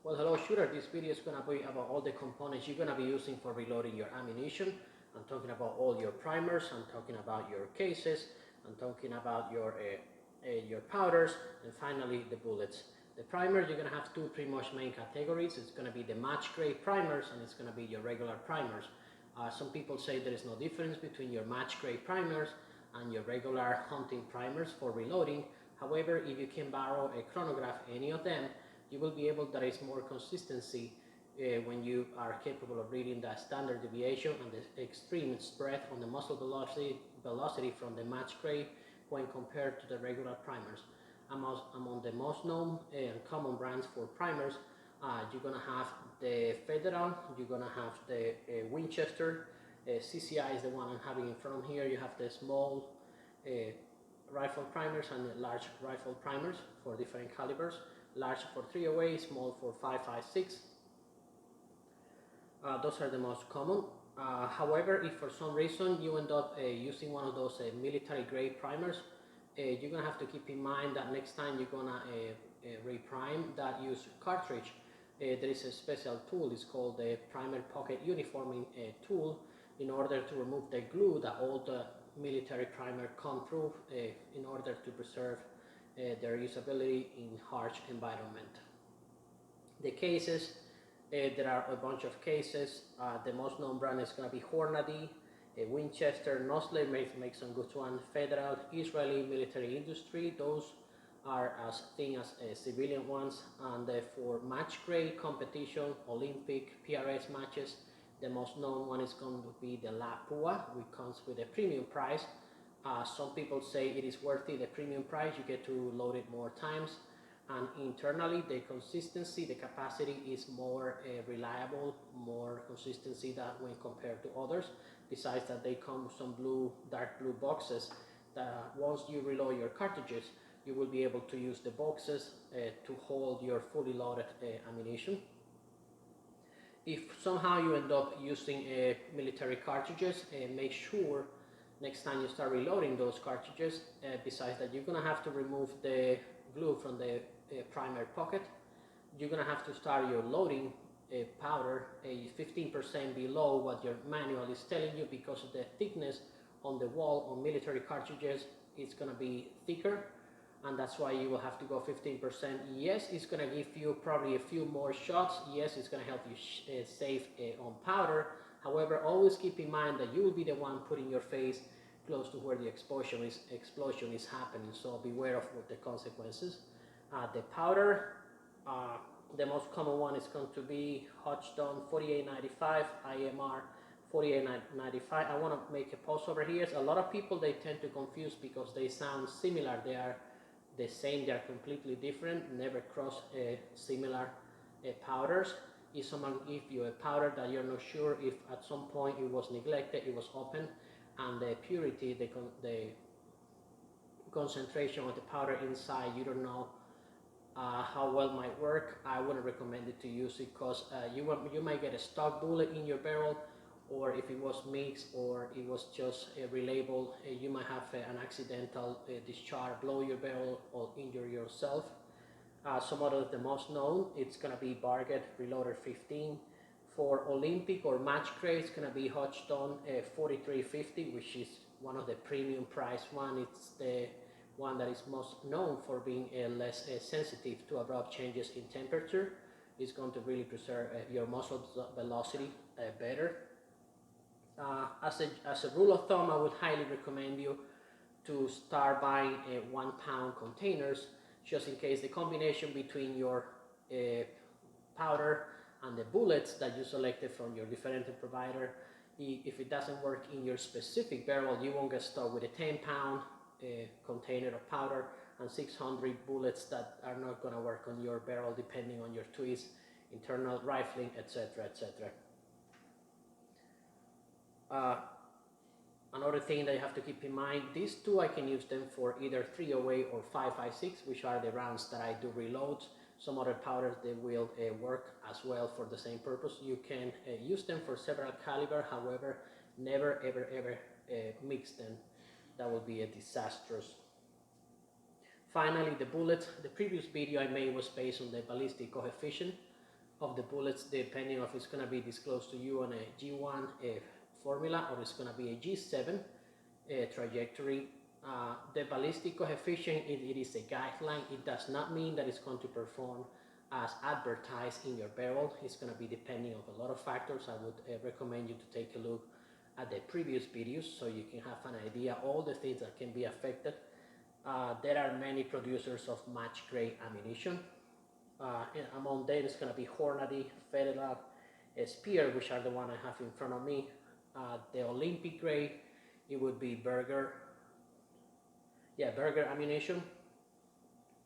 Well, hello shooter, this video is going to be about all the components you're going to be using for reloading your ammunition. I'm talking about all your primers, I'm talking about your cases, I'm talking about your powders, and finally the bullets. The primers, you're going to have two pretty much main categories. It's going to be the match grade primers and it's going to be your regular primers. Some people say there is no difference between your match grade primers and your regular hunting primers for reloading. However, if you can borrow a chronograph, any of them, you will be able, there is more consistency when you are capable of reading the standard deviation and the extreme spread on the muzzle velocity from the match grade when compared to the regular primers. Among the most known and common brands for primers, you're going to have the Federal, you're going to have the Winchester, CCI is the one I'm having in front of here. You have the small rifle primers and the large rifle primers for different calibers. Large for 308, small for 5.56. Those are the most common. However, if for some reason you end up using one of those military grade primers, you're gonna have to keep in mind that next time you're gonna reprime that use cartridge, there is a special tool. It's called the primer pocket uniforming tool, in order to remove the glue that all the military primer come through in order to preserve their usability in harsh environment. The cases, there are a bunch of cases. The most known brand is going to be Hornady, Winchester, Nosler makes some good ones, Federal, Israeli military industry. Those are as thin as civilian ones. And for match grade competition, Olympic, PRS matches, the most known one is going to be the La Pua, which comes with a premium price. Some people say it is worth it, the premium price, you get to load it more times, and internally the consistency, the capacity is more reliable, more consistency than when compared to others. Besides that, they come with some dark blue boxes that once you reload your cartridges, you will be able to use the boxes to hold your fully loaded ammunition. If somehow you end up using military cartridges, make sure next time you start reloading those cartridges, besides that, you're going to have to remove the glue from the primer pocket. You're going to have to start your loading powder 15% below what your manual is telling you, because of the thickness on the wall on military cartridges, it's going to be thicker, and that's why you will have to go 15%. Yes, it's going to give you probably a few more shots. Yes, it's going to help you save on powder. However, always keep in mind that you will be the one putting your face close to where the explosion is happening, so beware of the consequences. The powder, the most common one is going to be Hodgdon 4895, IMR 4895. I want to make a pause over here. A lot of people, they tend to confuse because they sound similar. They are the same, they are completely different. Never cross similar powders. If someone gives you a powder that you're not sure if at some point it was neglected, it was open, and the purity, the concentration of the powder inside, you don't know how well it might work, I wouldn't recommend it to use it, because you might get a stock bullet in your barrel, or if it was mixed or it was just relabeled, you might have an accidental discharge, blow your barrel or injure yourself. Some of the most known, it's going to be Barget Reloader 15. For Olympic or match grade, it's going to be Hodgdon 4350, which is one of the premium price one. It's the one that is most known for being less sensitive to abrupt changes in temperature. It's going to really preserve your muzzle velocity better. As a rule of thumb, I would highly recommend you to start buying 1 pound containers, just in case the combination between your powder and the bullets that you selected from your differential provider, if it doesn't work in your specific barrel, you won't get stuck with a 10-pound container of powder and 600 bullets that are not going to work on your barrel, depending on your twist, internal rifling, etc., etc. Another thing that you have to keep in mind, these two, I can use them for either 308 or 556, which are the rounds that I do reload. Some other powders, they will work as well for the same purpose. You can use them for several caliber, however, never ever mix them. That would be a disastrous. Finally, the bullet. The previous video I made was based on the ballistic coefficient. of the bullets, depending if it's going to be disclosed to you on a G1 formula or it's going to be a G7 trajectory. The ballistic coefficient, it is a guideline. It does not mean that it's going to perform as advertised in your barrel. It's going to be depending on a lot of factors. I would recommend you to take a look at the previous videos so you can have an idea all the things that can be affected. There are many producers of match grade ammunition. Among them is going to be Hornady, Federal, Spear, which are the one I have in front of me. The Olympic grade, it would be Berger ammunition.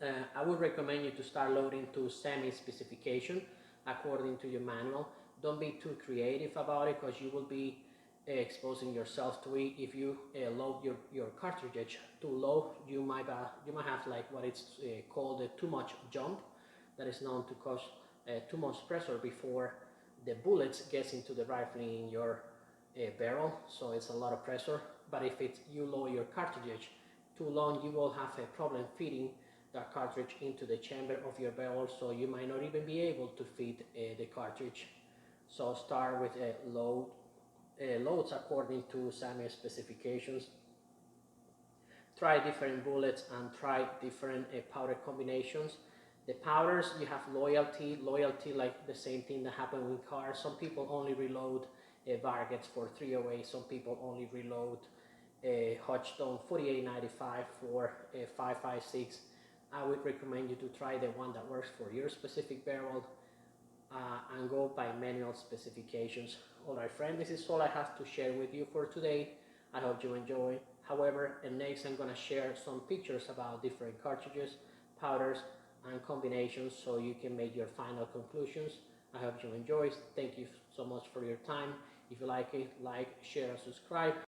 I would recommend you to start loading to SAMI specification according to your manual. Don't be too creative about it because you will be exposing yourself to it. If you load your cartridge too low, you might have like what it's called too much jump, that is known to cause too much pressure before the bullets gets into the rifle in your barrel, so it's a lot of pressure. But if you lower your cartridge too long, you will have a problem fitting that cartridge into the chamber of your barrel, so you might not even be able to fit the cartridge. So start with loads according to SAMI specifications. Try different bullets and try different powder combinations. The powders, you have loyalty, like the same thing that happened with cars. Some people only reload Vargets for 308, some people only reload Hodgstone 4895 for 556. I would recommend you to try the one that works for your specific barrel and go by manual specifications. Alright friend, this is all I have to share with you for today. I hope you enjoy. However, next I'm going to share some pictures about different cartridges, powders, and combinations so you can make your final conclusions. I hope you enjoy. Thank you so much for your time. If you like it, like, share, and subscribe.